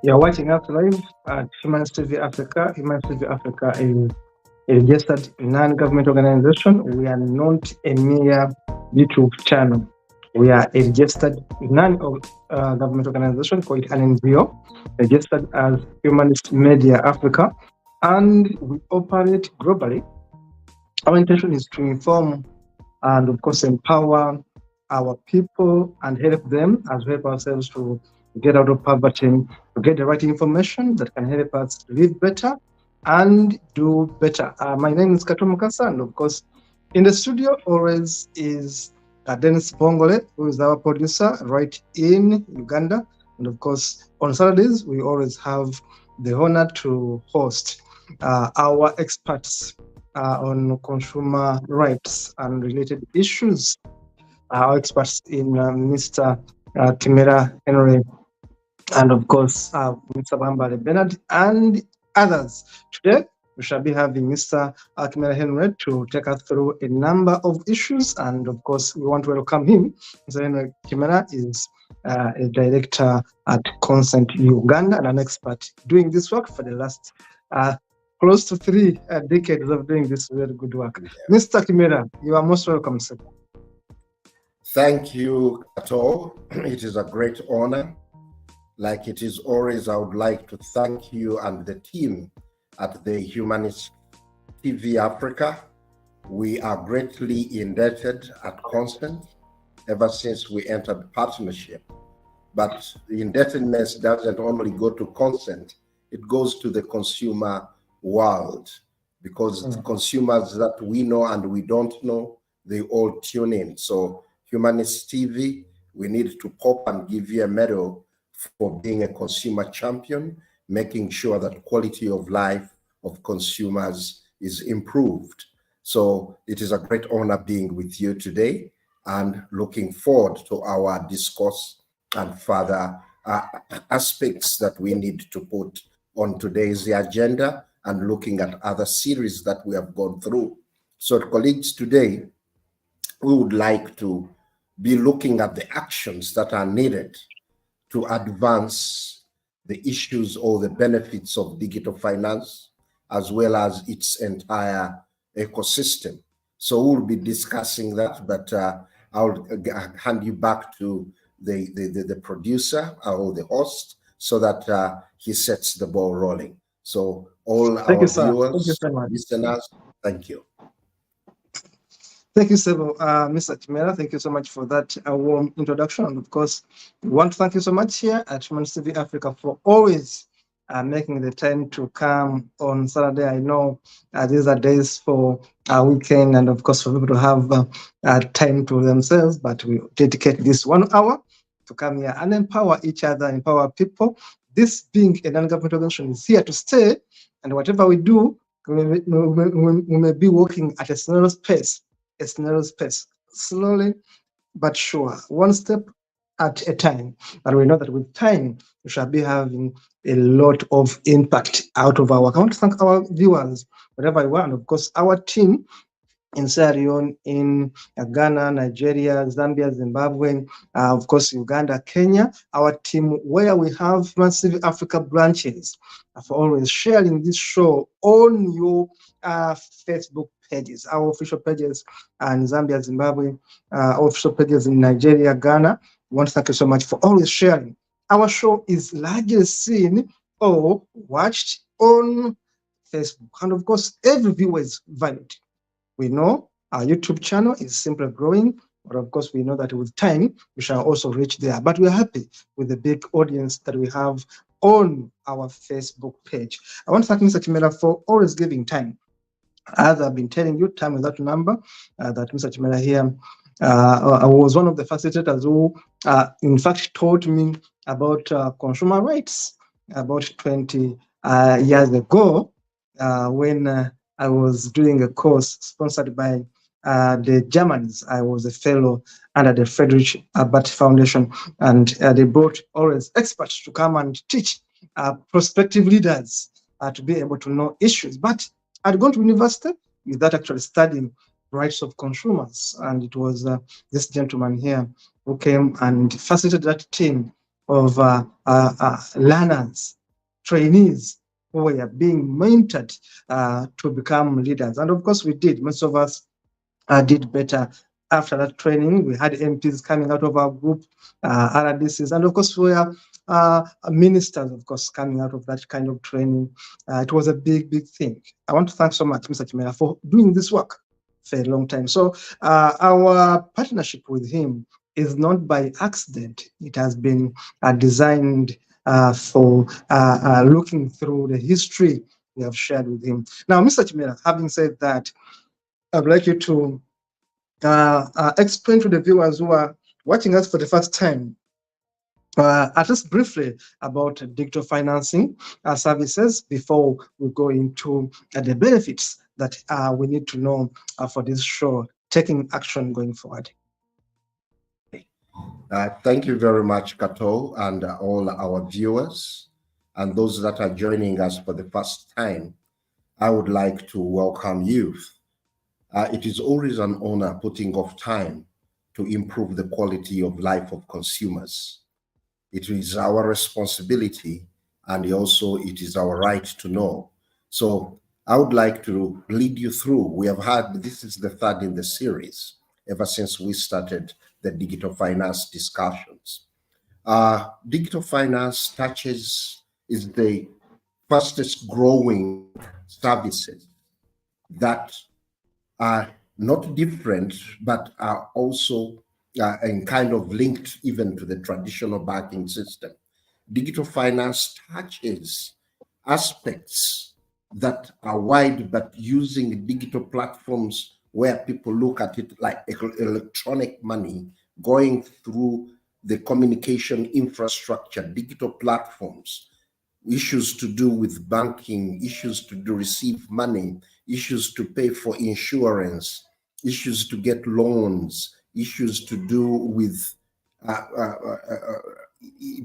You're watching us live at Humanist TV Africa. Humanist TV Africa is a registered non-government organization. We are not a mere YouTube channel. We are a registered non-government organization called an NGO, registered as Humanist Media Africa, and we operate globally. Our intention is to inform and, of course, empower our people and help them as we help ourselves to get out of poverty, to get the right information that can help us live better and do better. My name is Kato Mukasa, and of course, in the studio always is Dennis Bongole, who is our producer right in Uganda. And of course, on Saturdays, we always have the honor to host our experts on consumer rights and related issues. Our experts in Mr. Kimera Henry, and of course Mr. Bambale Bernard and others. Today we shall be having Mr. Kimera Henry to take us through a number of issues, and of course we want to welcome him. Mr. Henry Kimera is a director at Consent Uganda and an expert doing this work for the last close to 3 decades of doing this very good work. Yeah. Mr. Kimera, you are most welcome, sir. Thank you, Kato. It is a great honor. Like it is always, I would like to thank you and the team at the Humanist TV Africa. We are greatly indebted at Consent ever since we entered the partnership. But the indebtedness doesn't only go to Consent, it goes to the consumer world, because the consumers that we know and we don't know, they all tune in. So Humanist TV, we need to pop and give you a medal for being a consumer champion, making sure that quality of life of consumers is improved. So it is a great honor being with you today and looking forward to our discourse and further aspects that we need to put on today's agenda and looking at other series that we have gone through. So colleagues, today we would like to be looking at the actions that are needed to advance the issues or the benefits of digital finance, as well as its entire ecosystem. So we'll be discussing that, but I'll hand you back to the producer or the host so that he sets the ball rolling. So all our viewers, listeners, thank you. Thank you, Mr. Kimera. Thank you so much for that warm introduction. And of course, we want to thank you so much here at Humanist TV Africa for always making the time to come on Saturday. I know these are days for a weekend and of course for people to have time to themselves, but we dedicate this 1 hour to come here and empower each other, empower people. This being a non-government organization is here to stay, and whatever we do, we may be working at a snail's pace. Slowly but sure, one step at a time. And we know that with time, we shall be having a lot of impact out of our work. I want to thank our viewers, wherever you are, and of course, our team in Sierra Leone, in Ghana, Nigeria, Zambia, Zimbabwe, of course, Uganda, Kenya, our team where we have massive Africa branches for always sharing this show on your Facebook pages, our official pages in Zambia, Zimbabwe, our official pages in Nigeria, Ghana. We want to thank you so much for always sharing. Our show is largely seen or watched on Facebook. And of course, every viewer is valued. We know our YouTube channel is simply growing, but of course we know that with time we shall also reach there. But we're happy with the big audience that we have on our Facebook page. I want to thank Mr. Kimera for always giving time. As I've been telling you, time is that number that Mr. Kimera here I was one of the facilitators who in fact taught me about consumer rights about 20 years ago when I was doing a course sponsored by the Germans. I was a fellow under the Friedrich Ebert Foundation, and they brought always experts to come and teach prospective leaders to be able to know issues. But I'd gone to university without actually studying rights of consumers, and it was this gentleman here who came and facilitated that team of learners, trainees who were being mentored to become leaders. And of course, we did. Most of us did better after that training. We had MPs coming out of our group, RDCs, and of course, we are ministers, of course, coming out of that kind of training. It was a big, big thing. I want to thank so much Mr. Chimera for doing this work for a long time. So our partnership with him is not by accident. It has been designed for looking through the history we have shared with him. Now, Mr. Chimera, having said that, I'd like you to explain to the viewers who are watching us for the first time, at least briefly, about digital financing services before we go into the benefits that we need to know for this show, taking action going forward. Thank you very much, Kato, and all our viewers and those that are joining us for the first time. I would like to welcome you. It is always an honor putting off time to improve the quality of life of consumers. It is our responsibility, and also it is our right to know. So I would like to lead you through. We have had, this is the third in the series, ever since we started the digital finance discussions. Digital finance is the fastest growing services that are not different, but are also and kind of linked even to the traditional banking system. Digital finance touches aspects that are wide, but using digital platforms where people look at it like electronic money going through the communication infrastructure, digital platforms, issues to do with banking, issues to do receive money, issues to pay for insurance, issues to get loans, issues to do with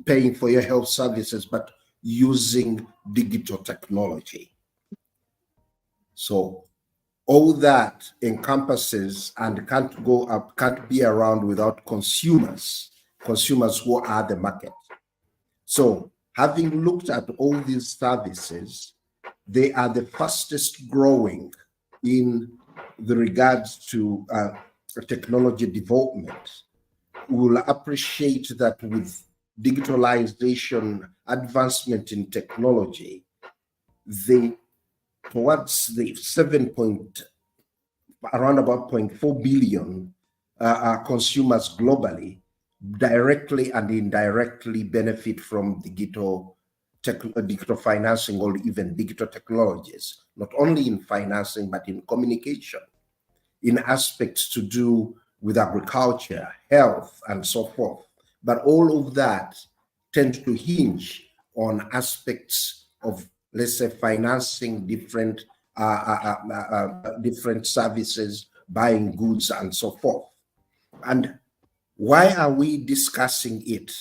paying for your health services, but using digital technology. So all that encompasses and can't be around without consumers who are the market. So having looked at all these services, they are the fastest growing in the regards to technology development. We will appreciate that with digitalization, advancement in technology, towards the around about 0.4 billion consumers globally directly and indirectly benefit from digital financing or even digital technologies, not only in financing, but in communication, in aspects to do with agriculture, health, and so forth. But all of that tend to hinge on aspects of, let's say, financing different services, buying goods, and so forth. And why are we discussing it?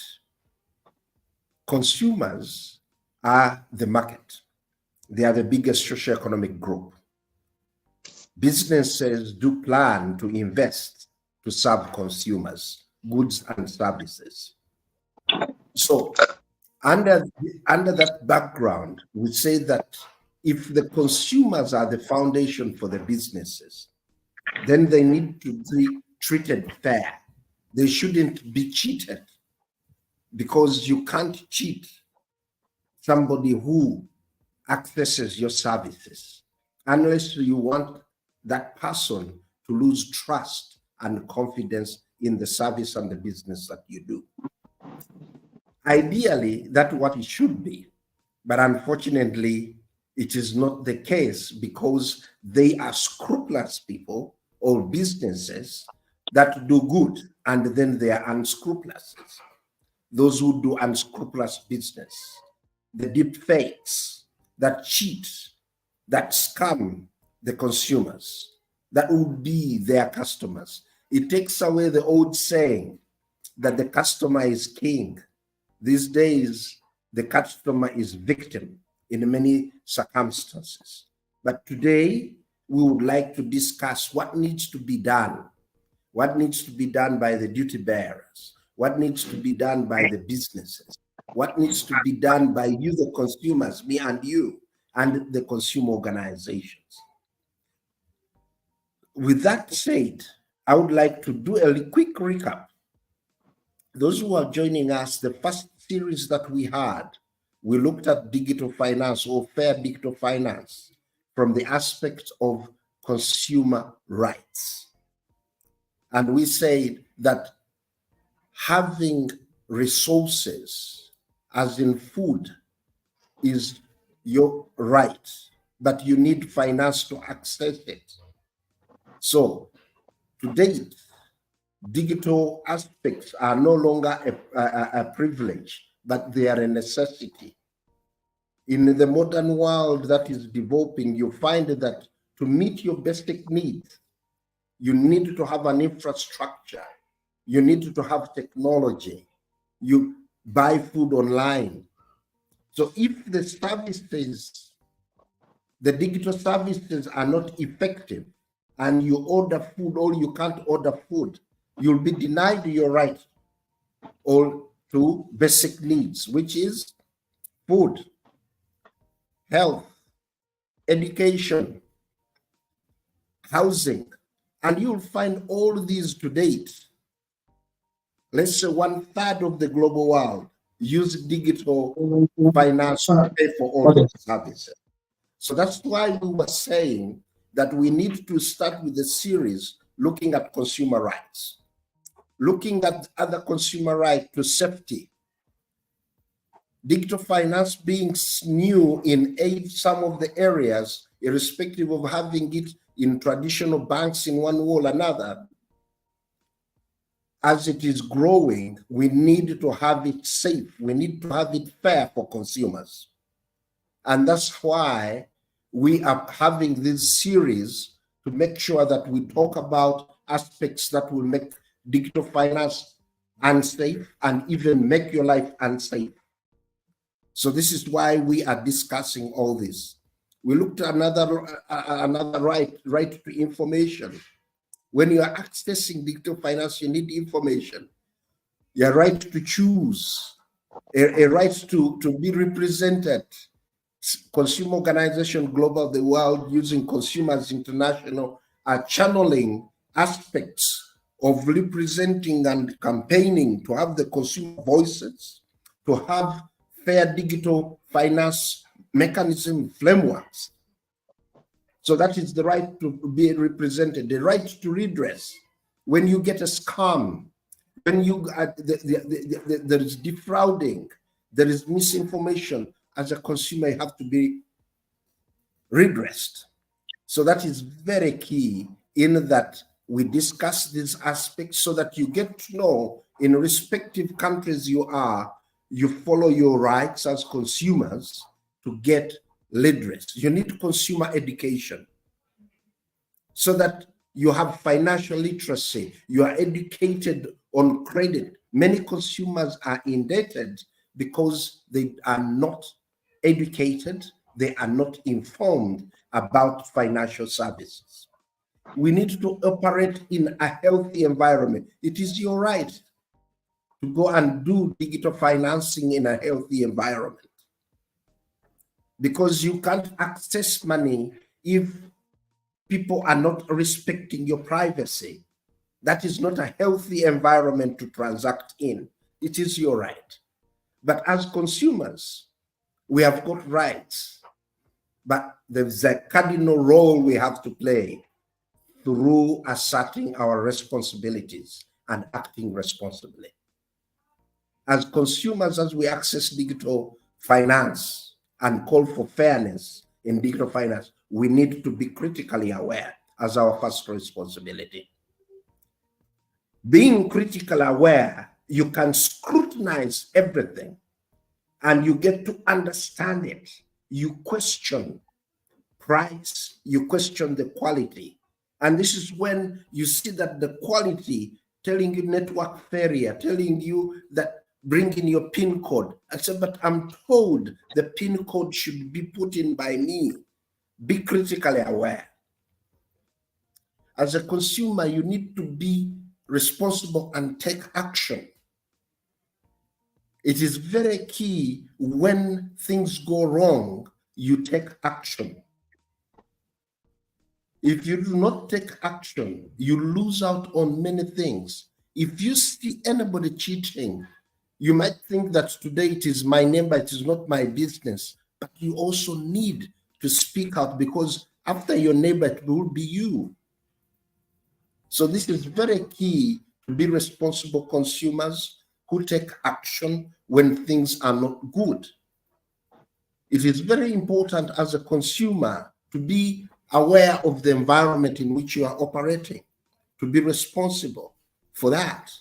Consumers are the market. They are the biggest socioeconomic group. Businesses do plan to invest to serve consumers, goods and services. So under that background, we say that if the consumers are the foundation for the businesses, then they need to be treated fair. They shouldn't be cheated, because you can't cheat somebody who accesses your services unless you want that person to lose trust and confidence in the service and the business that you do. Ideally, that's what it should be, but unfortunately, it is not the case, because they are scrupulous people or businesses that do good, and then they are unscrupulous. Those who do unscrupulous business, the deep fakes that cheat, that scam the consumers, that would be their customers. It takes away the old saying that the customer is king. These days, the customer is victim in many circumstances. But today, we would like to discuss what needs to be done. What needs to be done by the duty bearers? what needs to be done by the businesses, what needs to be done by you, the consumers, me and you, and the consumer organizations. With that said, I would like to do a quick recap. Those who are joining us, the first series that we had, we looked at digital finance or fair digital finance from the aspect of consumer rights. And we said that having resources, as in food, is your right, but you need finance to access it. So, to date, digital aspects are no longer a privilege, but they are a necessity. In the modern world that is developing, you find that to meet your basic needs, you need to have an infrastructure, you need to have technology, you buy food online. So if the services, the digital services are not effective, and you order food or you can't order food, you'll be denied your right or to basic needs, which is food, health, education, housing. And you'll find all these to date. Let's say 1/3 of the global world use digital finance to pay for all these services. So that's why we were saying that we need to start with a series looking at consumer rights, looking at other consumer rights to safety. Digital finance being new in some of the areas, irrespective of having it in traditional banks in one way or another, as it is growing, we need to have it safe. We need to have it fair for consumers. And that's why we are having this series to make sure that we talk about aspects that will make digital finance unsafe and even make your life unsafe. So this is why we are discussing all this. We looked at another right to information. When you are accessing digital finance, you need information. Your right to choose, a right to be represented. Consumer Organization Global, the world using Consumers International are channeling aspects of representing and campaigning to have the consumer voices, to have fair digital finance mechanism frameworks. So that is the right to be represented, the right to redress. When you get a scam, when you there is defrauding, there is misinformation, as a consumer, you have to be redressed. So that is very key in that we discuss these aspects so that you get to know in respective countries you follow your rights as consumers to get redressed. You need consumer education so that you have financial literacy. You are educated on credit. Many consumers are indebted because they are not educated, they are not informed about financial services. We need to operate in a healthy environment. It is your right to go and do digital financing in a healthy environment, because you can't access money if people are not respecting your privacy. That is not a healthy environment to transact in. It is your right. But as consumers, we have got rights, but there's a cardinal role we have to play through asserting our responsibilities and acting responsibly. As consumers, as we access digital finance and call for fairness in digital finance, we need to be critically aware as our first responsibility. Being critically aware, you can scrutinize everything and you get to understand it. You question price, you question the quality. And this is when you see that the quality, telling you network failure, telling you that bring in your PIN code. I said, but I'm told the PIN code should be put in by me. Be critically aware. As a consumer, you need to be responsible and take action It is very key when things go wrong, you take action. If you do not take action, you lose out on many things. If you see anybody cheating, you might think that today it is my neighbor, it is not my business, but you also need to speak out, because after your neighbor, it will be you. So this is very key to be responsible consumers who take action when things are not good. It is very important as a consumer to be aware of the environment in which you are operating, to be responsible for that,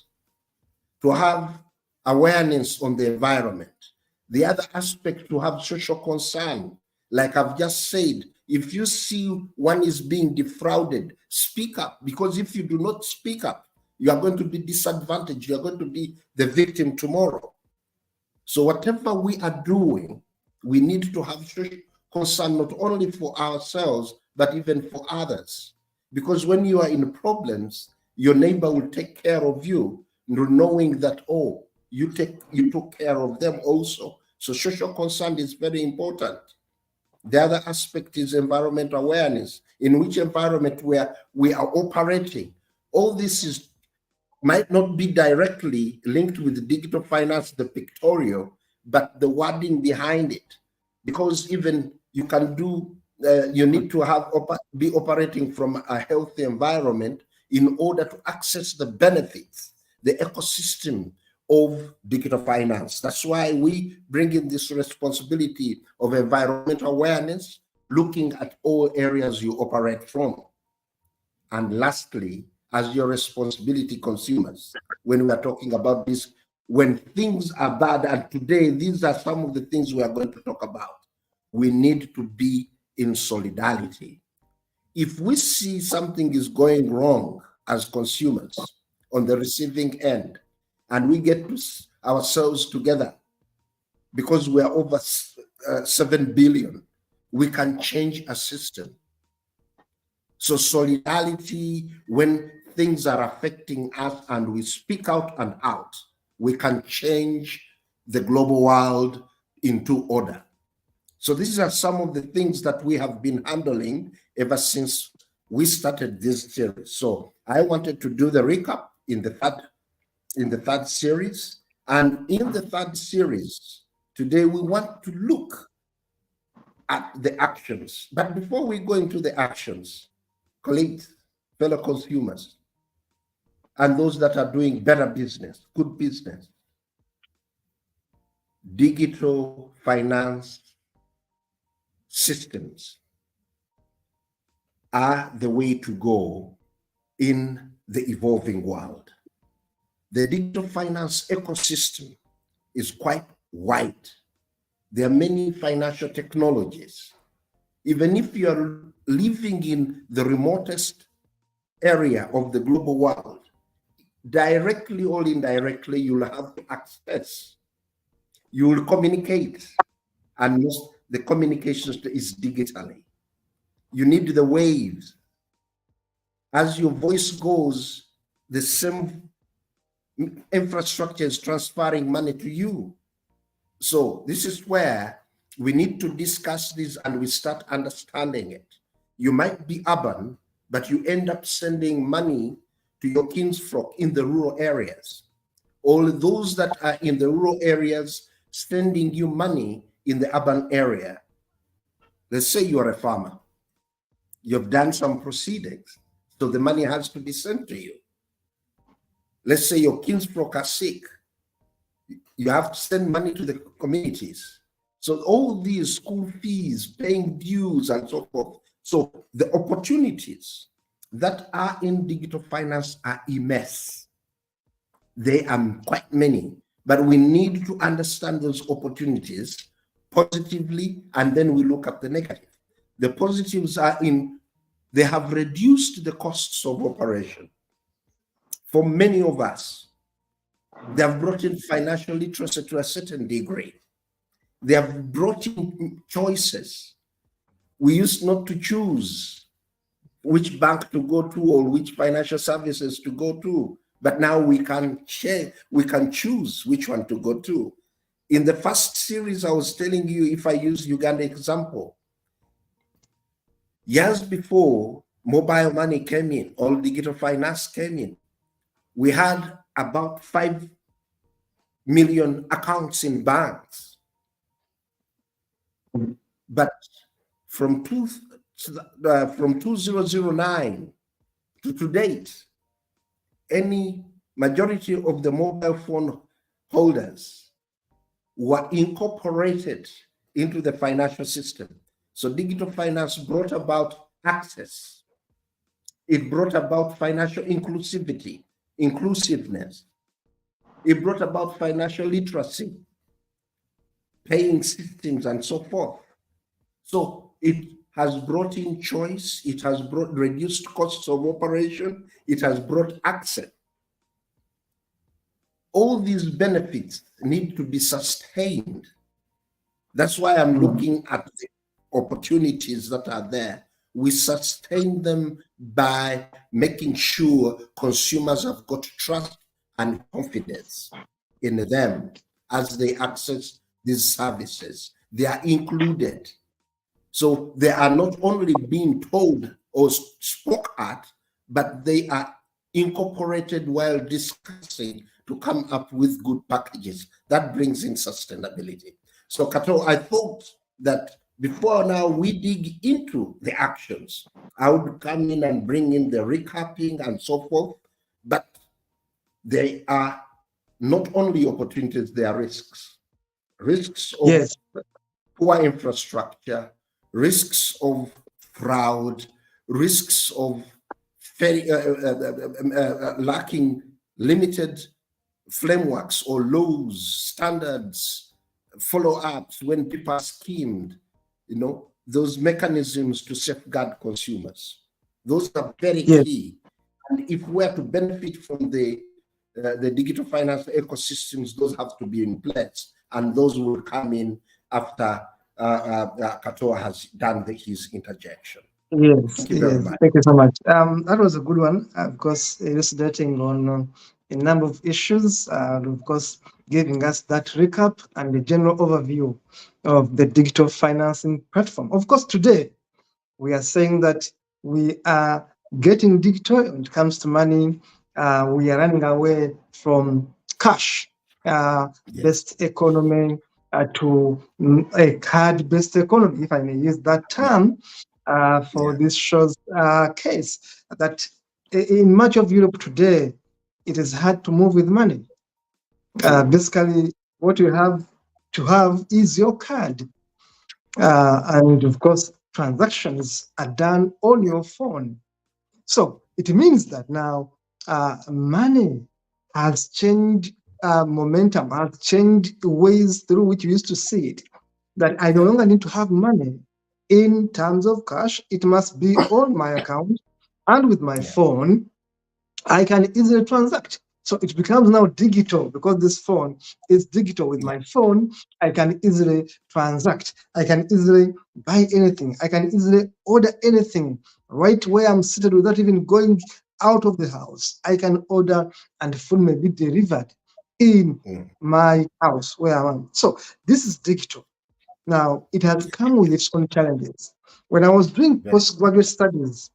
to have awareness on the environment. The other aspect, to have social concern. Like I've just said, if you see one is being defrauded, speak up, because if you do not speak up, you are going to be disadvantaged. You are going to be the victim tomorrow. So whatever we are doing, we need to have social concern, not only for ourselves, but even for others. Because when you are in problems, your neighbor will take care of you, knowing that, oh, you took care of them also. So social concern is very important. The other aspect is environmental awareness. In which environment where we are operating, all this might not be directly linked with digital finance, the pictorial, but the wording behind it. Because even you can do, you need to be operating from a healthy environment in order to access the benefits, the ecosystem of digital finance. That's why we bring in this responsibility of environmental awareness, looking at all areas you operate from. And lastly, as your responsibility consumers, when we are talking about this, when things are bad, and today these are some of the things we are going to talk about, we need to be in solidarity. If we see something is going wrong as consumers on the receiving end, and we get ourselves together, because we are over 7 billion, we can change a system. So solidarity, when things are affecting us and we speak out and out, we can change the global world into order. So these are some of the things that we have been handling ever since we started this series. So I wanted to do the recap in the third series. And in the third series, today we want to look at the actions. But before we go into the actions, colleagues, fellow consumers, and those that are doing better business, good business, digital finance systems are the way to go in the evolving world. The digital finance ecosystem is quite wide. There are many financial technologies. Even if you are living in the remotest area of the global world, directly or indirectly, you'll have access. You will communicate, and most the communications is digitally. You need the waves. As your voice goes, the same infrastructure is transferring money to you. So this is where we need to discuss this and we start understanding it. You might be urban, but you end up sending money to your kinsfolk in the rural areas. All those that are in the rural areas sending you money in the urban area. Let's say you are a farmer. You've done some proceedings, so the money has to be sent to you. Let's say your kinsfolk are sick. You have to send money to the communities. So all these school fees, paying dues, and so forth. So the opportunities that are in digital finance are immense. They are quite many, but we need to understand those opportunities positively, and then we look at the negative. The positives are they have reduced the costs of operation. For many of us, they have brought in financial literacy to a certain degree. They have brought in choices. We used not to choose which bank to go to or which financial services to go to, but now we can choose which one to go to. In the first series, I was telling you, if I use Uganda example, years before mobile money came in, all digital finance came in, we had about 5 million accounts in banks. But from 2009 to date, any majority of the mobile phone holders were incorporated into the financial system. So digital finance brought about access. It brought about financial inclusiveness. It brought about financial literacy, paying systems, and so forth. So it has brought in choice. It has brought reduced costs of operation. It has brought access. All these benefits need to be sustained. That's why I'm looking at the opportunities that are there. We sustain them by making sure consumers have got trust and confidence in them as they access these services. They are included. So they are not only being told or spoke at, but they are incorporated while discussing to come up with good packages. That brings in sustainability. So Kato, I thought that before now we dig into the actions, I would come in and bring in the recapping and so forth, but they are not only opportunities, they are risks. Risks of Yes. poor infrastructure, risks of fraud, risks of lacking limited frameworks or laws, standards, follow-ups when people are schemed, those mechanisms to safeguard consumers. Those are very key. And if we are to benefit from the digital finance ecosystems, those have to be in place. And those will come in after Katoa has done his interjection. Yes, Thank you very much. Thank you so much. That was a good one, of course, elucidating on a number of issues, and of course, giving us that recap and the general overview of the digital financing platform. Of course, today, we are saying that we are getting digital when it comes to money. We are running away from cash-based economy to a card-based economy, if I may use that term. For this show's case, that in much of Europe today, it is hard to move with money. Basically, what you have to have is your card. And of course, transactions are done on your phone. So it means that now money has changed momentum, has changed ways through which you used to see it. That I no longer need to have money in terms of cash. It must be on my account, and with my phone, I can easily transact. So it becomes now digital because this phone is digital. With my phone, I can easily transact. I can easily buy anything. I can easily order anything right where I'm seated without even going out of the house. I can order and the food may be delivered in my house where I am. So this is digital. Now, it has come with its own challenges. When I was doing postgraduate studies,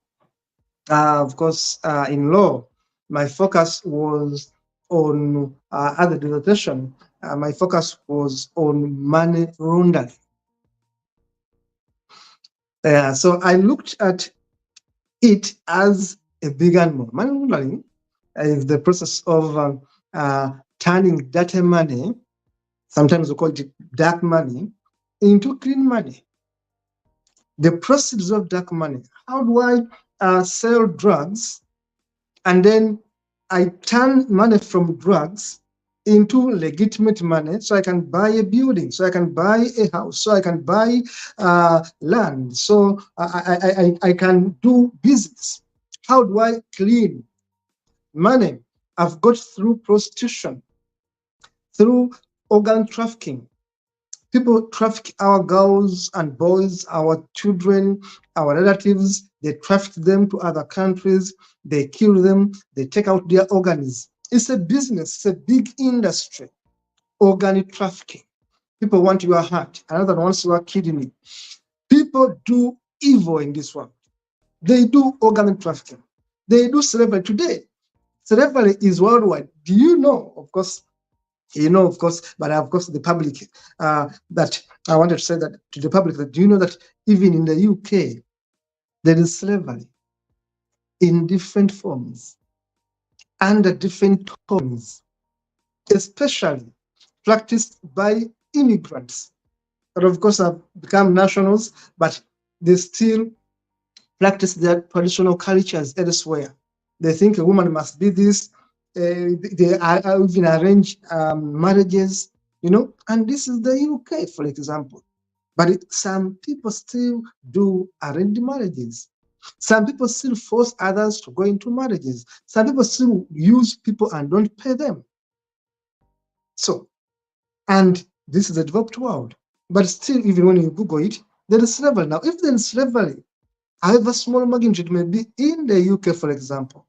of course, in law, my focus was on other dissertation. My focus was on money laundering. So I looked at it as a big animal. Money laundering is the process of turning dirty money, sometimes we call it dark money, into clean money. The proceeds of dark money. How do I sell drugs and then I turn money from drugs into legitimate money so I can buy a building, so I can buy a house, so I can buy land, so I can do business? How do I clean money I've got through prostitution, through organ trafficking? People traffic our girls and boys, our children, our relatives. They traffic them to other countries. They kill them. They take out their organs. It's a business. It's a big industry, organ trafficking. People want your heart. Another wants your kidney. People do evil in this world. They do organ trafficking. They do slavery today. Slavery is worldwide. Do you know? Of course, you know, of course, but of course, the public, that I wanted to say that to the public, that do you know that even in the UK, there is slavery in different forms, under different tones, especially practiced by immigrants that, of course, have become nationals, but they still practice their traditional cultures elsewhere. They think a woman must be this. They even arrange marriages, you know, and this is the UK, for example. But some people still do arrange marriages. Some people still force others to go into marriages. Some people still use people and don't pay them. So, and this is a developed world. But still, even when you Google it, there is slavery. Now, if there is slavery, however small magnitude may be in the UK, for example,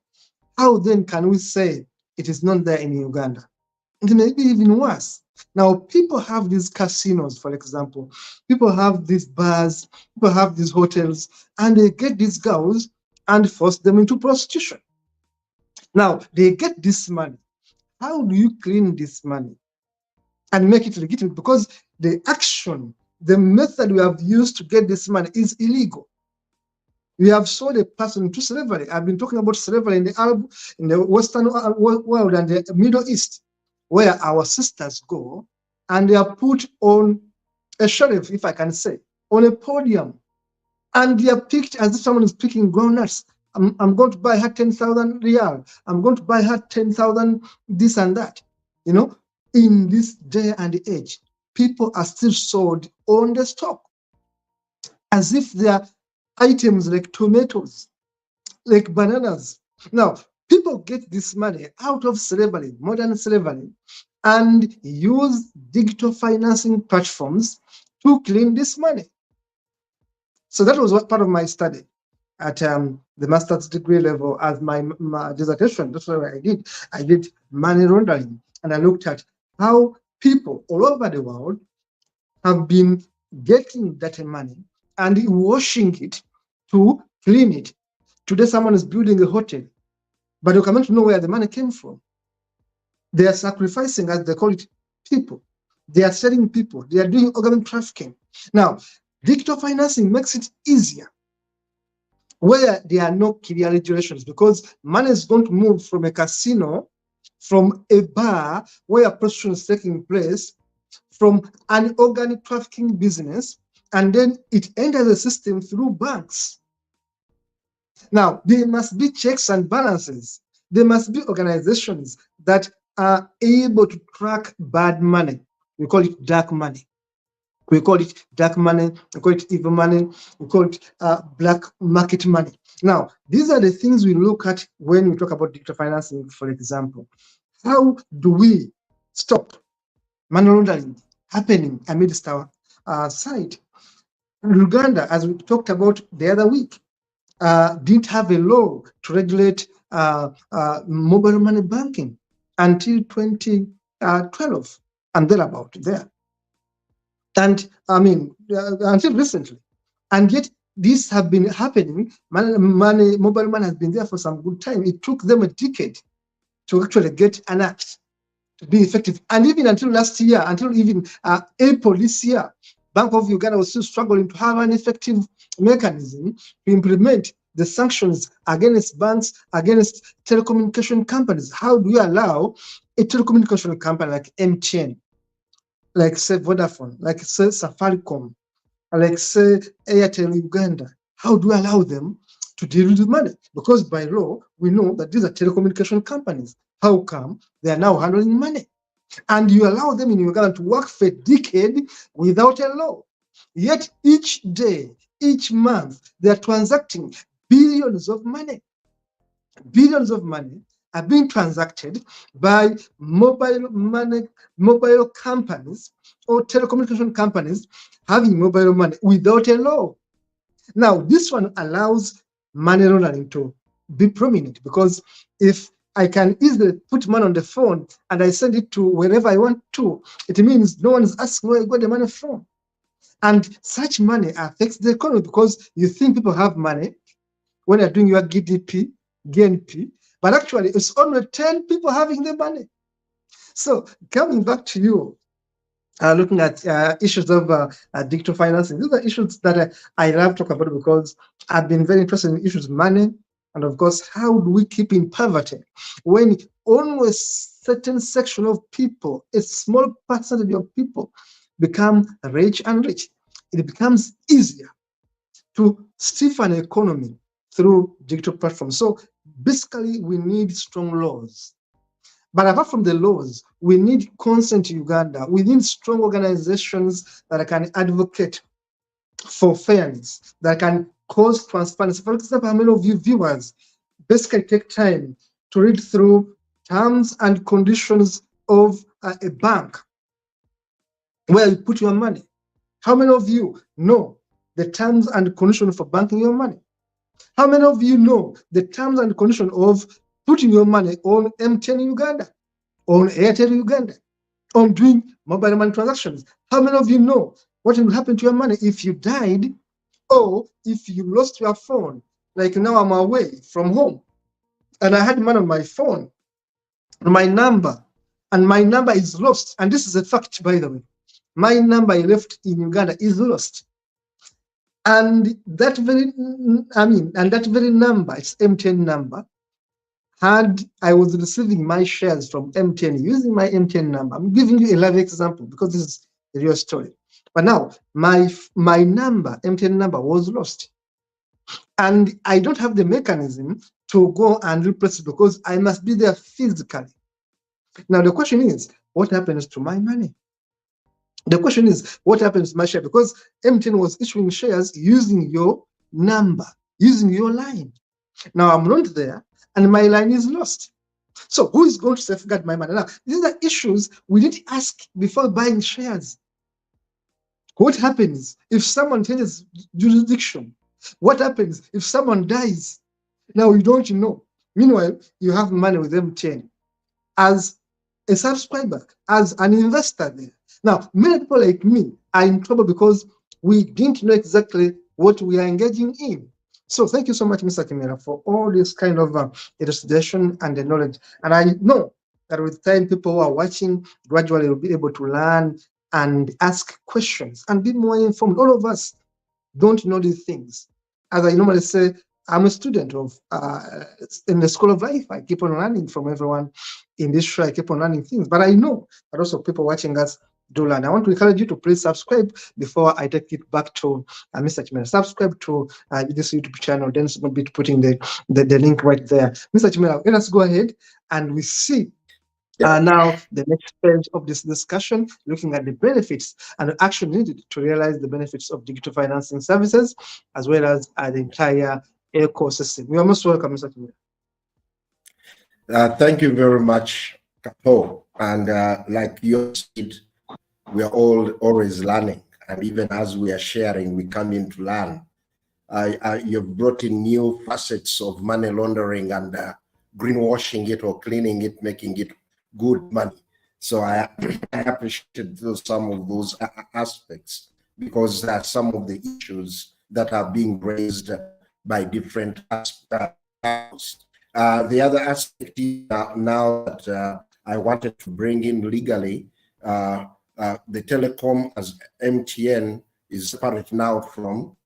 how then can we say it is not there in Uganda? It may be even worse. Now, people have these casinos, for example. People have these bars, people have these hotels, and they get these girls and force them into prostitution. Now, they get this money. How do you clean this money and make it legitimate? Because the action, the method we have used to get this money is illegal. We have sold a person into slavery. I've been talking about slavery in the Western world and the Middle East, where our sisters go and they are put on a shelf, if I can say, on a podium, and they are picked as if someone is picking groundnuts. I'm going to buy her 10,000 riyal. I'm going to buy her 10,000 this and that. You know, in this day and age, people are still sold on the stock as if they are items like tomatoes, like bananas. Now, people get this money out of slavery, modern slavery, and use digital financing platforms to clean this money. So that was what part of my study at the master's degree level as my dissertation. That's what I did. I did money laundering, and I looked at how people all over the world have been getting that money and washing it to clean it. Today, someone is building a hotel, but you cannot know where the money came from. They are sacrificing, as they call it, people. They are selling people. They are doing organ trafficking. Now, digital financing makes it easier where there are no clear regulations, because money is going to move from a casino, from a bar where prostitution is taking place, from an organ trafficking business, and then it enters the system through banks. Now, there must be checks and balances. There must be organizations that are able to track bad money. We call it dark money. We call it dark money, we call it evil money, we call it black market money. Now, these are the things we look at when we talk about digital financing, for example. How do we stop money laundering happening amidst our side? Uganda, as we talked about the other week, didn't have a law to regulate mobile money banking until 2012 and thereabout there. And I mean, until recently. And yet, these have been happening. Mobile money has been there for some good time. It took them a decade to actually get an act to be effective. And even until last year, until even April this year, Bank of Uganda was still struggling to have an effective mechanism to implement the sanctions against banks, against telecommunication companies. How do you allow a telecommunication company like MTN, like say Vodafone, like say Safaricom, like say Airtel Uganda, how do you allow them to deal with the money? Because by law, we know that these are telecommunication companies. How come they are now handling money? And you allow them in Uganda to work for a decade without a law. Yet each day, each month, they are transacting billions of money. Billions of money are being transacted by mobile companies or telecommunication companies having mobile money without a law. Now, this one allows money laundering to be prominent, because if I can easily put money on the phone and I send it to wherever I want to. It means no one is asking where I got the money from. And such money affects the economy because you think people have money when you're doing your GDP, GNP, but actually it's only 10 people having the money. So coming back to you, looking at issues of digital financing, these are issues that I love to talk about because I've been very interested in issues of money. And of course, how do we keep in poverty when only a certain section of people, a small percentage of people, become rich and rich? It becomes easier to stiffen an economy through digital platforms. So basically, we need strong laws. But apart from the laws, we need consent in Uganda. We need strong organizations that can advocate for fairness, that can cause transparency. For example, how many of you viewers basically take time to read through terms and conditions of a bank where you put your money? How many of you know the terms and conditions for banking your money? How many of you know the terms and conditions of putting your money on MTN Uganda, on Airtel Uganda, on doing mobile money transactions? How many of you know what will happen to your money if you died or if you lost your phone? Like now I'm away from home and I had money on my phone, my number, and my number is lost. And this is a fact, by the way. My number I left in Uganda is lost. And that very number, it's MTN number, had I was receiving my shares from MTN using my MTN number. I'm giving you a live example because this is a real story. But now my number, MTN number, was lost. And I don't have the mechanism to go and replace it because I must be there physically. Now the question is, what happens to my money? The question is, what happens to my share? Because MTN was issuing shares using your number, using your line. Now I'm not there and my line is lost. So who is going to safeguard my money? Now, these are issues we need to ask before buying shares. What happens if someone changes jurisdiction? What happens if someone dies? Now you don't know. Meanwhile, you have money with MTN as a subscriber, as an investor there. Now, many people like me are in trouble because we didn't know exactly what we are engaging in. So thank you so much, Mr. Kimera, for all this kind of elucidation and the knowledge. And I know that with time, people who are watching gradually will be able to learn and ask questions and be more informed. All of us don't know these things. As I normally say, I'm a student of in the school of life. I keep on learning from everyone in this show. I keep on learning things, but I know that also people watching us do learn. I want to encourage you to please subscribe before I take it back to Mr. Chimera. Subscribe to this YouTube channel. Then we'll be putting the link right there. Mr. Chimera, let us go ahead and we see now the next phase of this discussion, looking at the benefits and the action needed to realize the benefits of digital financing services, as well as the entire ecosystem. You are most welcome, Mr. Chimera. Thank you very much, Kapo. And like you said, we are all always learning. And even as we are sharing, we come in to learn. You've brought in new facets of money laundering and greenwashing it or cleaning it, making it good money. So I appreciate some of those aspects because some of the issues that are being raised by different aspects. The other aspect is now that I wanted to bring in legally, the telecom as MTN is separate now from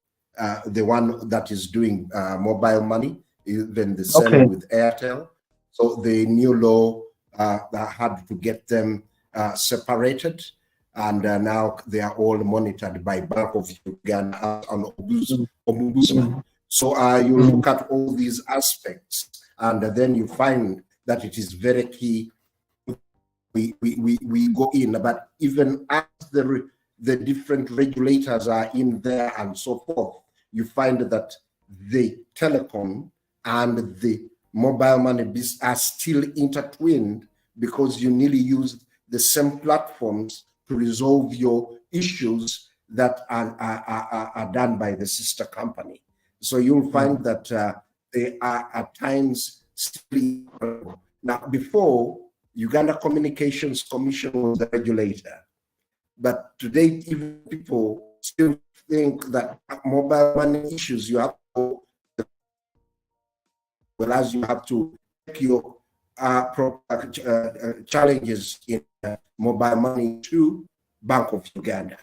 the one that is doing mobile money, even the same with Airtel. So the new law had to get them separated, and now they are all monitored by Bank of Uganda and Ombudsman. So you look at all these aspects, and then you find that it is very key. We go in, but even as the different regulators are in there and so forth, you find that the telecom and the mobile money business are still intertwined because you nearly use the same platforms to resolve your issues that are done by the sister company. So you'll find that they are at times still Now, before, Uganda Communications Commission was the regulator, but today even people still think that mobile money issues you have to, well, as you have to take your challenges in mobile money to Bank of Uganda.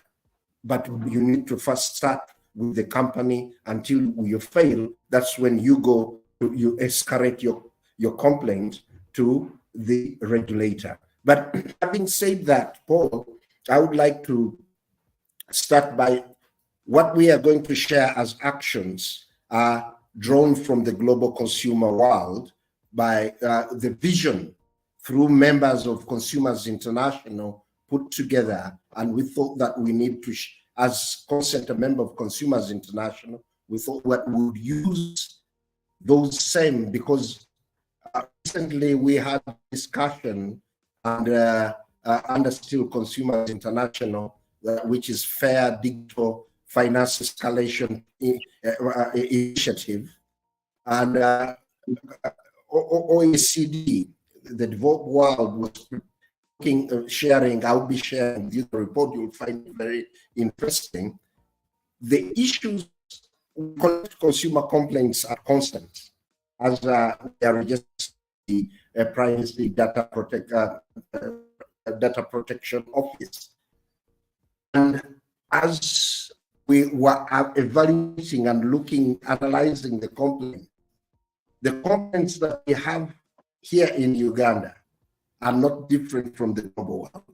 But you need to first start with the company until you fail. That's when you go to, you escalate your complaint to the regulator. But having said that, Paul, I would like to start by what we are going to share as actions are drawn from the global consumer world by the vision through members of Consumers International put together. And we thought that we need to, as consent a member of Consumers International, we thought that we would use those same, because recently we had a discussion under still Consumers International, which is Fair Digital Finance Escalation Initiative, and OECD, the developed world, was sharing. I'll be sharing this report. You'll find it very interesting. The issues consumer complaints are constant, as they are just the Privacy Data Protection Office. And as we were evaluating and analyzing the complaints that we have here in Uganda are not different from the global world.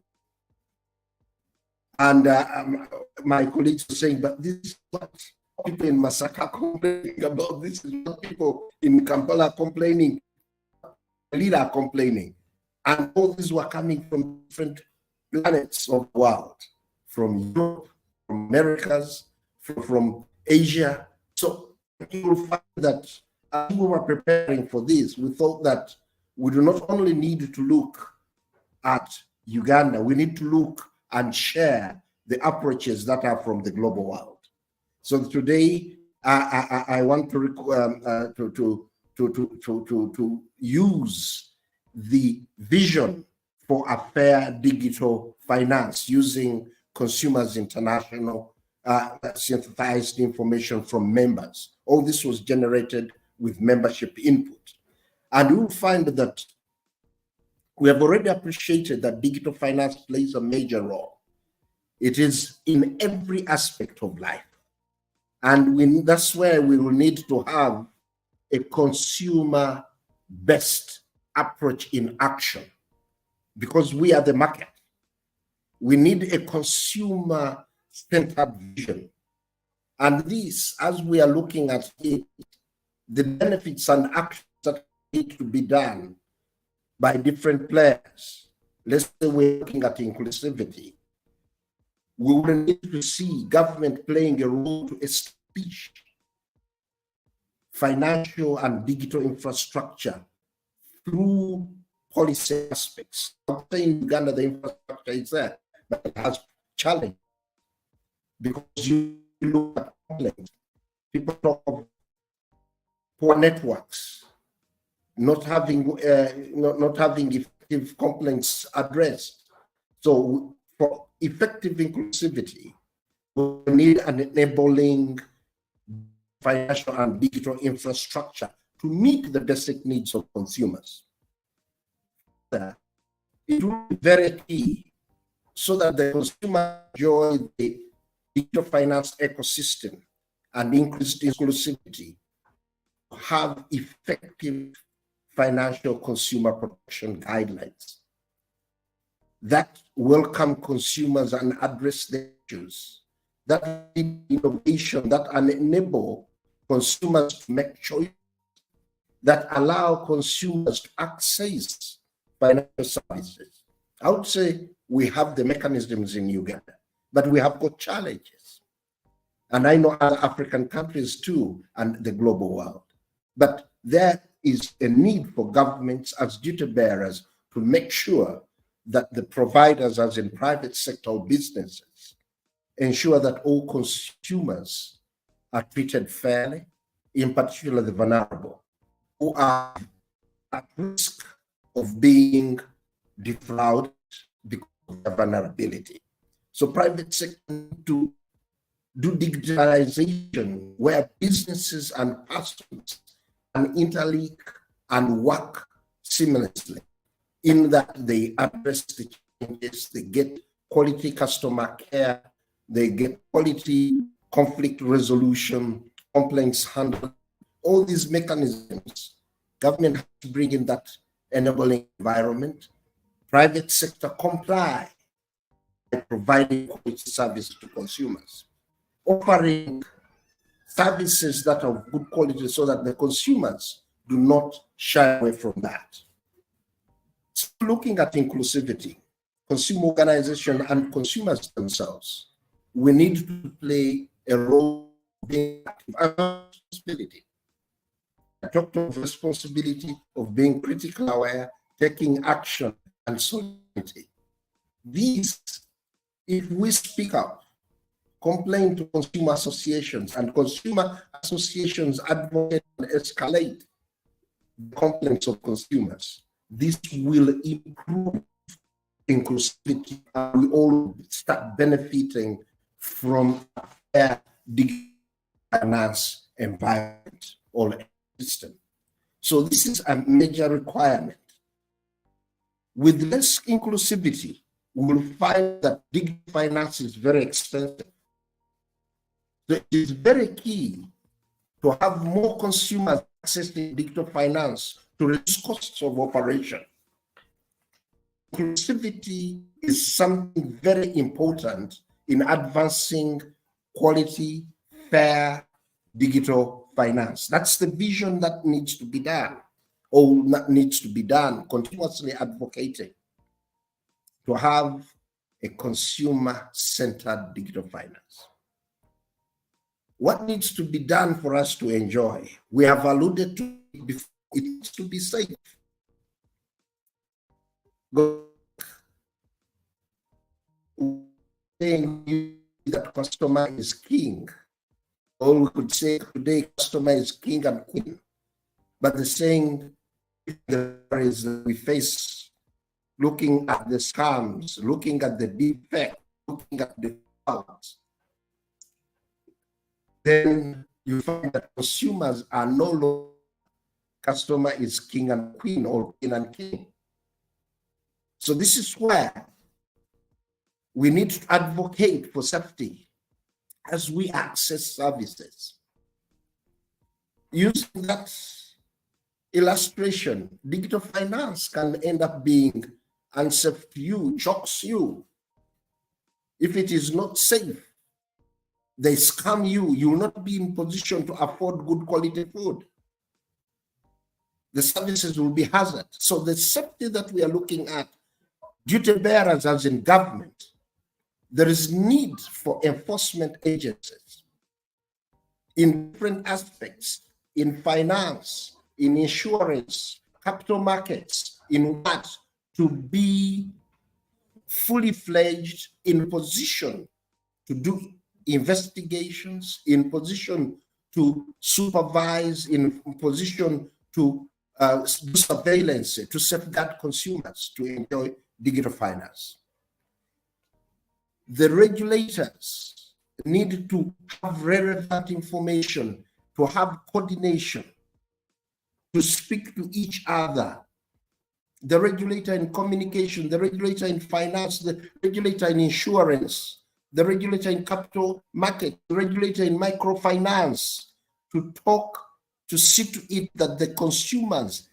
And my colleagues were saying, but this is what people in Masaka complaining about. This is what people in Kampala complaining, Lila complaining. And all these were coming from different planets of the world, from Europe, from Americas, from Asia. So you will find that as we were preparing for this, we thought that we do not only need to look at Uganda, we need to look and share the approaches that are from the global world. So today, I want to use the vision for a fair digital finance using Consumers International synthesized information from members. All this was generated with membership input. And you'll find that we have already appreciated that digital finance plays a major role. It is in every aspect of life. And that's where we will need to have a consumer-based approach in action, because we are the market. We need a consumer-centered vision. And this, as we are looking at it, the benefits and actions that need to be done by different players. Let's say we're looking at inclusivity. We will need to see government playing a role to establish financial and digital infrastructure through policy aspects. I'm saying Uganda, the infrastructure is there, but it has challenge, because you look at complaints. People talk of poor networks, not having effective complaints addressed. So for effective inclusivity, we need an enabling financial and digital infrastructure to meet the basic needs of consumers. It will be very key so that the consumer enjoy the digital finance ecosystem and increased inclusivity, have effective financial consumer protection guidelines that welcome consumers and address the issues, that need innovation, that enable consumers to make choices, that allow consumers to access financial services. I would say we have the mechanisms in Uganda, but we have got challenges. And I know other African countries too, and the global world. But there is a need for governments as duty bearers to make sure that the providers, as in private sector or businesses, ensure that all consumers are treated fairly, in particular the vulnerable, who are at risk of being defrauded because of their vulnerability. So private sector need to do digitalization where businesses and persons can interlink and work seamlessly, in that they address the challenges, they get quality customer care, they get quality conflict resolution, complaints handling, all these mechanisms. Government has to bring in that enabling environment. Private sector comply by providing quality service to consumers, offering services that are of good quality so that the consumers do not shy away from that. So looking at inclusivity, consumer organization and consumers themselves, we need to play a role of being active and responsibility. I talked of responsibility of being critically aware, taking action, and solidarity. These, if we speak up, complain to consumer associations, and consumer associations advocate and escalate the complaints of consumers, this will improve inclusivity, and we all start benefiting from a fair digital finance environment or system. So this is a major requirement. With less inclusivity, we will find that digital finance is very expensive. So it is very key to have more consumers accessing digital finance to reduce costs of operation. Inclusivity is something very important in advancing quality, fair digital finance. That's the vision that needs to be done, or that needs to be done, continuously advocating to have a consumer-centered digital finance. What needs to be done for us to enjoy? We have alluded to it before. It needs to be safe. Saying that customer is king, or we could say today customer is king and queen. But the saying is we face, looking at the scams, looking at the defect, looking at the faults, then you find that consumers are no longer customer is king and queen or queen and king. So this is where we need to advocate for safety as we access services. Using that illustration, digital finance can end up being unsafe to you, shocks you. If it is not safe, they scam you, you will not be in position to afford good quality food. The services will be hazard. So the safety that we are looking at, duty bearers as in government, there is need for enforcement agencies in different aspects, in finance, in insurance, capital markets, in what, to be fully fledged, in position to do investigations, in position to supervise, in position to do surveillance, to safeguard consumers to enjoy digital finance. The regulators need to have relevant information, to have coordination, to speak to each other. The regulator in communication, the regulator in finance, the regulator in insurance, the regulator in capital market, the regulator in microfinance, to talk, to see to it that the consumers,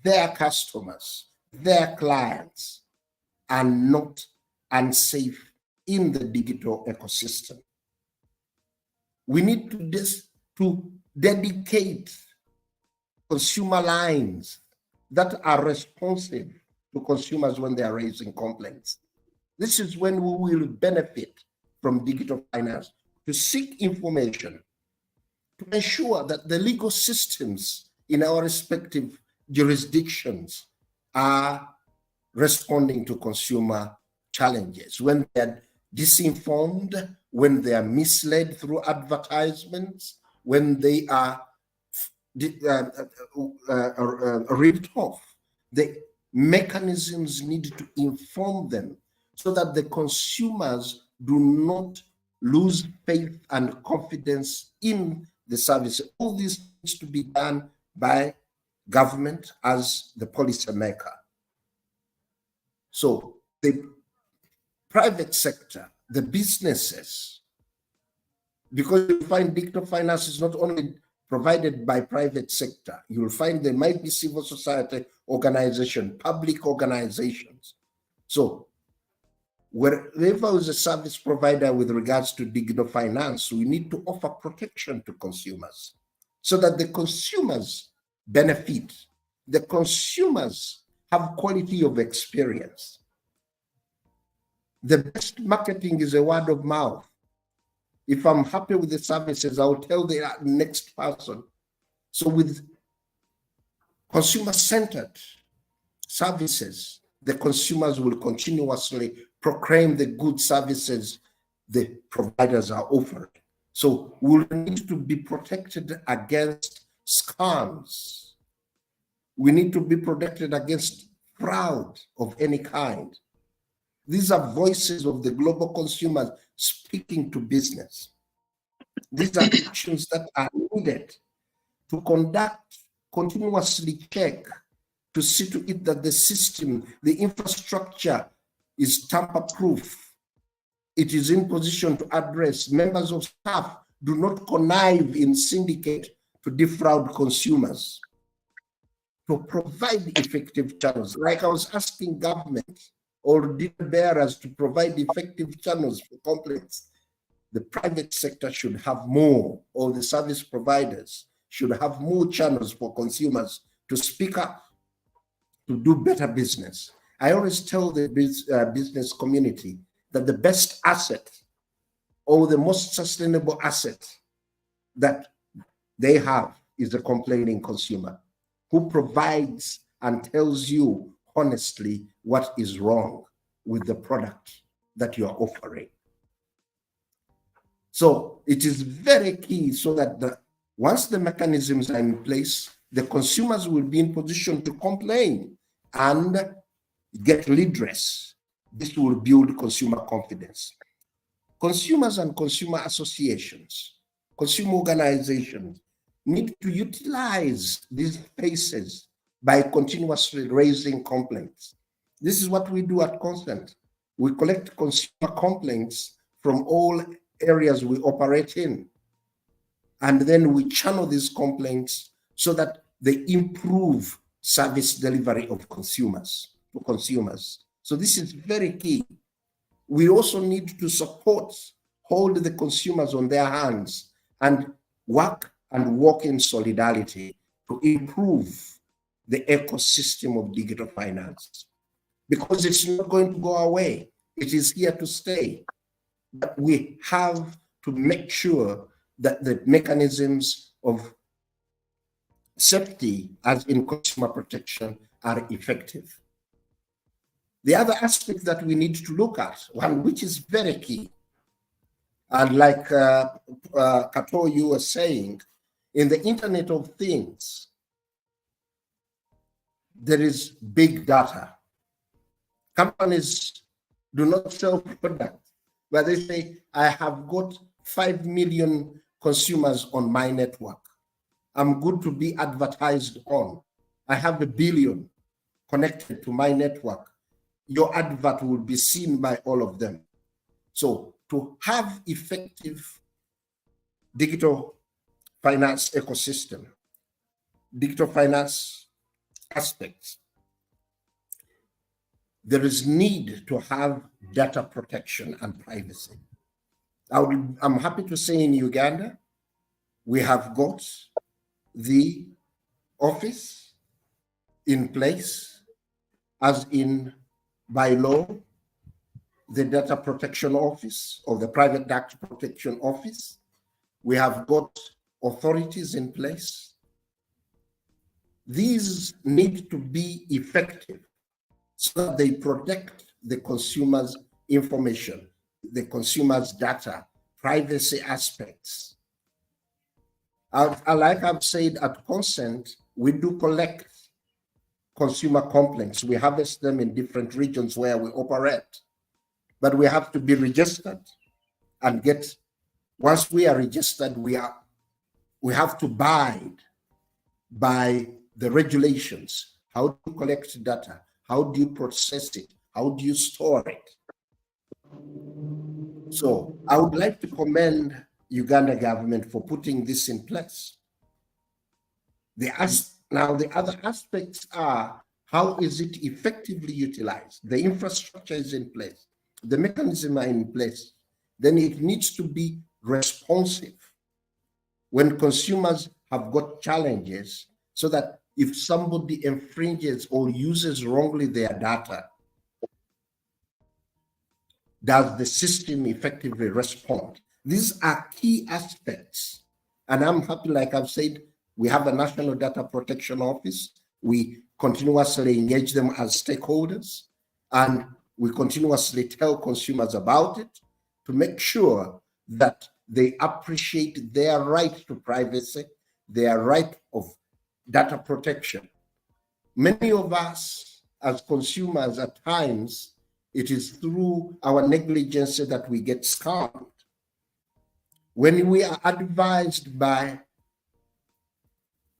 their customers, their clients are not unsafe in the digital ecosystem. We need to dedicate consumer lines that are responsive to consumers when they are raising complaints. This is when we will benefit from digital finance, to seek information, to ensure that the legal systems in our respective jurisdictions are responding to consumer challenges. When they're disinformed, when they are misled through advertisements, when they are ripped off, mechanisms need to inform them so that the consumers do not lose faith and confidence in the service. All this needs to be done by government as the policy maker. So the private sector, the businesses, because you find digital finance is not only provided by private sector, you'll find there might be civil society organization, public organizations. So wherever is a service provider with regards to digital finance, we need to offer protection to consumers so that the consumers benefit. The consumers have quality of experience. The best marketing is a word of mouth. If I'm happy with the services, I'll tell the next person. So with consumer-centered services, the consumers will continuously proclaim the good services the providers are offering. So we'll need to be protected against scams. We need to be protected against fraud of any kind. These are voices of the global consumers speaking to business. These are actions that are needed to conduct, continuously check, to see to it that the system, the infrastructure is tamper-proof. It is in position to address. Members of staff do not connive in syndicate to defraud consumers. To provide effective channels, like I was asking government or deal bearers to provide effective channels for complaints, the private sector should have more, or the service providers should have more channels for consumers to speak up, to do better business. I always tell the business community that the best asset or the most sustainable asset that they have is the complaining consumer who provides and tells you honestly what is wrong with the product that you are offering. So it is very key so that once the mechanisms are in place, the consumers will be in position to complain and get redress. This will build consumer confidence. Consumers and consumer associations, consumer organizations need to utilize these spaces by continuously raising complaints. This is what we do at Consent. We collect consumer complaints from all areas we operate in, and then we channel these complaints so that they improve service delivery of consumers to consumers. So this is very key. We also need to support, hold the consumers on their hands and work and walk in solidarity to improve the ecosystem of digital finance, because it's not going to go away. It is here to stay. But we have to make sure that the mechanisms of safety, as in consumer protection, are effective. The other aspect that we need to look at, one which is very key, and like Kato, you were saying, in the Internet of Things, there is big data. Companies do not sell products, but they say, I have got 5 million consumers on my network. I'm good to be advertised on. I have 1 billion connected to my network. Your advert will be seen by all of them. So to have effective digital finance ecosystem, digital finance aspects, there is need to have data protection and privacy. I'm happy to say in Uganda, we have got the office in place, as in by law, the Data Protection Office or the Private Data Protection Office. We have got authorities in place. These need to be effective so that they protect the consumer's information, the consumer's data, privacy aspects. Like I've said, at Consent, we do collect consumer complaints. We harvest them in different regions where we operate, but we have to be registered and get, once we are registered, we have to abide by the regulations. How do you collect data? How do you process it? How do you store it? So I would like to commend Uganda government for putting this in place. Now, the other aspects are, how is it effectively utilized? The infrastructure is in place. The mechanisms are in place. Then it needs to be responsive when consumers have got challenges, so that if somebody infringes or uses wrongly their data, does the system effectively respond? These are key aspects. And I'm happy, like I've said, we have a National Data Protection Office. We continuously engage them as stakeholders, and we continuously tell consumers about it to make sure that they appreciate their right to privacy, their right of data protection. Many of us as consumers, at times, it is through our negligence that we get scammed. When we are advised by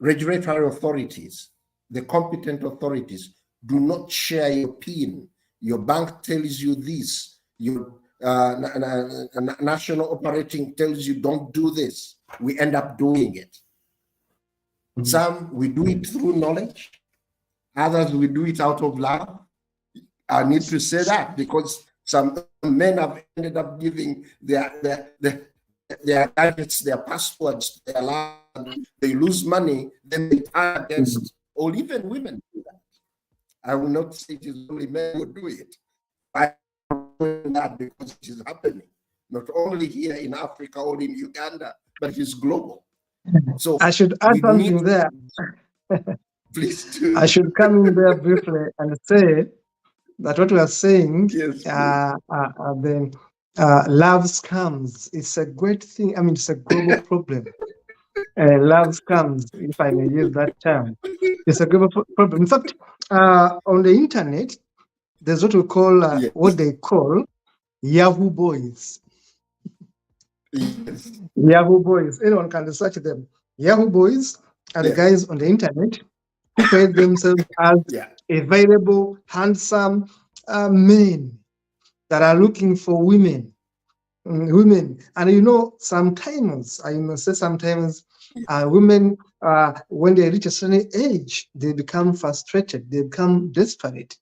regulatory authorities, the competent authorities, do not share your PIN. Your bank tells you this. Your national operating tells you don't do this. We end up doing it. Some, we do it through knowledge. Others, we do it out of love. I need to say that because some men have ended up giving their gadgets, their passwords, their love. They lose money, then they turn against, or even women do that. I will not say it is only men who do it. I do that because it is happening, not only here in Africa or in Uganda, but it is global. So I should add something there. Please do. I should come in there briefly and say that what we are saying, yes, the love scams, it's a great thing. I mean, it's a global problem. Love scams, if I may use that term, it's a global problem. In fact, on the internet, there's what we call, yes. what they call Yahoo boys. Yes. Yahoo boys, anyone can research them. Yahoo boys are the guys on the internet who paid themselves as available, handsome men that are looking for women. And you know, sometimes, I must say sometimes, women, when they reach a certain age, they become frustrated, they become desperate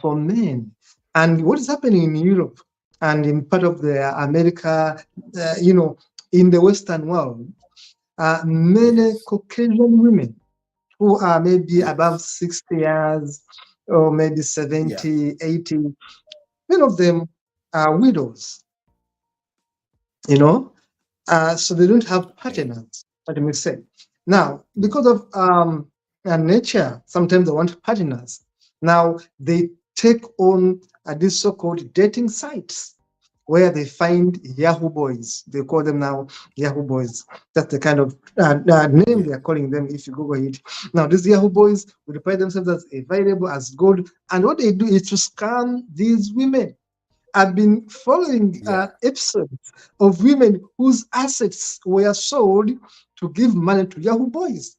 for men. And what is happening in Europe and in part of the America, you know, in the Western world, many Caucasian women who are maybe above 60 years or maybe 70, 80, many of them are widows. You know, so they don't have partners, let me say. Now, because of nature, sometimes they want partners. Now, they take on these so-called dating sites where they find Yahoo boys. They call them now Yahoo boys. That's the kind of name they are calling them if you Google it. Now, these Yahoo boys will reply themselves as available, as gold. And what they do is to scam these women. I've been following episodes of women whose assets were sold to give money to Yahoo boys.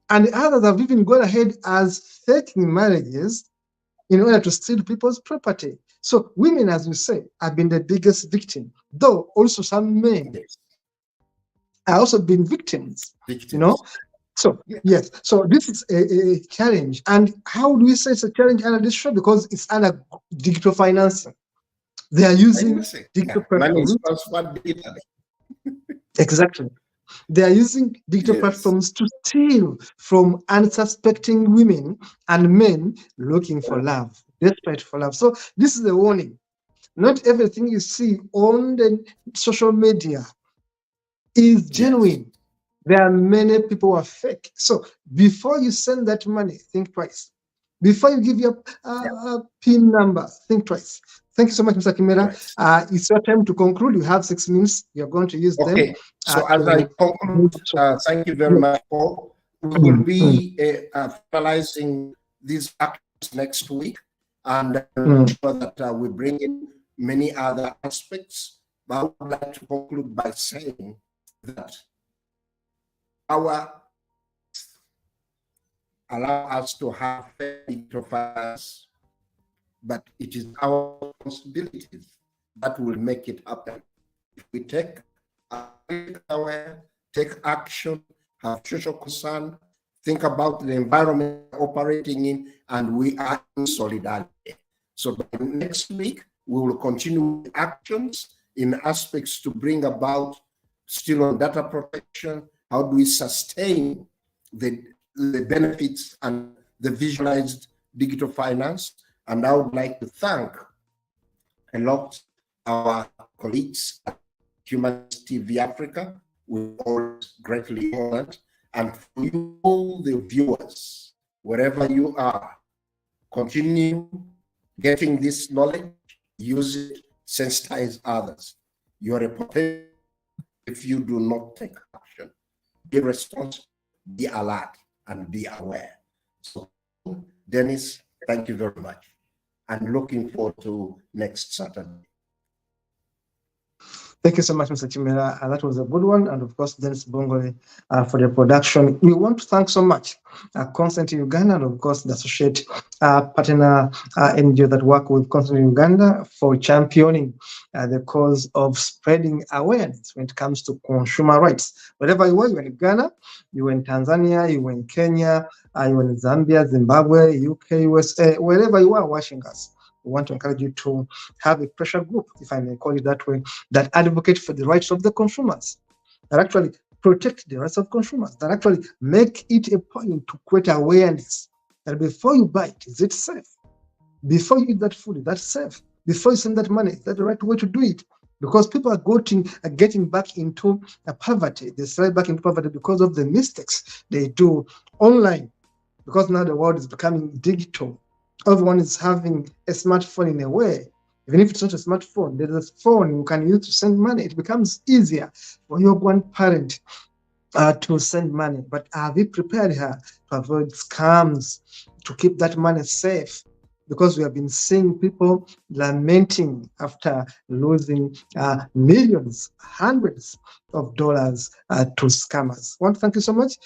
And others have even gone ahead as faking marriages in order to steal people's property. So women, as we say, have been the biggest victim, though also some men have also been victims. You know? So, yes, so this is a challenge. And how do we say it's a challenge under this show? Because it's under digital financing. They are using digital platforms. Exactly. They are using digital platforms to steal from unsuspecting women and men looking for love, desperate for love. So this is a warning. Not everything you see on the social media is genuine. There are many people who are fake. So before you send that money, think twice. Before you give your PIN number, think twice. Thank you so much, Mr. Kimera. It's your time to conclude. You have 6 minutes. You're going to use them. So as I conclude, thank you very much, Paul. We will be finalizing these actions next week, and sure that we bring in many other aspects. But I would like to conclude by saying that our allow us to have faith of us, but it is our responsibilities that will make it happen. If we take aware, take action, have social concern, think about the environment we're operating in, and we are in solidarity. So by next week, we will continue with actions in aspects to bring about still on data protection. How do we sustain the benefits and the visualized digital finance? And I would like to thank a lot our colleagues at Humanist TV Africa. We're always greatly honored. And for you, all the viewers, wherever you are, continue getting this knowledge, use it, sensitize others. You're a potential if you do not take action. Be responsible, be alert, and be aware. So, Dennis, thank you very much. And looking forward to next Saturday. Thank you so much, Mr. Chimera. That was a good one. And of course, Dennis Bongole for the production. We want to thank so much Consent Uganda and of course the associate partner NGO that work with Consent Uganda for championing the cause of spreading awareness when it comes to consumer rights. Wherever you are, you are in Ghana, you are in Tanzania, you are in Kenya, you are in Zambia, Zimbabwe, UK, USA, wherever you are watching us. We want to encourage you to have a pressure group, if I may call it that way, that advocate for the rights of the consumers, that actually protect the rights of consumers, that actually make it a point to create awareness that before you buy it, is it safe? Before you eat that food, is that safe? Before you send that money, is that the right way to do it? Because people are getting back into poverty. They slide back into poverty because of the mistakes they do online. Because now the world is becoming digital. Everyone is having a smartphone in a way. Even if it's not a smartphone, there's a phone you can use to send money. It becomes easier for your one parent to send money. But have we prepared her to avoid scams, to keep that money safe? Because we have been seeing people lamenting after losing millions, hundreds of dollars to scammers. I want to thank you so much,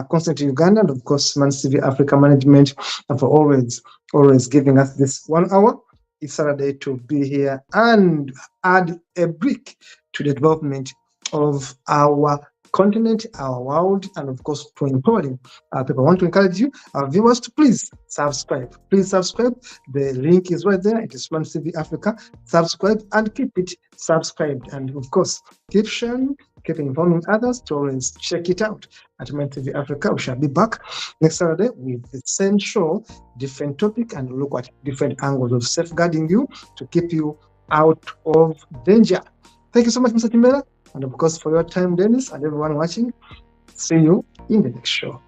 Consent Uganda, and of course, Humanist TV Africa Management for always giving us this 1 hour each Saturday to be here and add a brick to the development of our continent, our world, and of course to empowering people. I want to encourage you, our viewers, to please subscribe. Please subscribe. The link is right there. It is Humanist TV Africa. Subscribe and keep it subscribed. And of course, keep sharing, keep informing others to always check it out at Humanist TV Africa. We shall be back next Saturday with the same show, different topic, and look at different angles of safeguarding you to keep you out of danger. Thank you so much, Mr. Chimera. And of course, for your time, Dennis, and everyone watching. See you in the next show.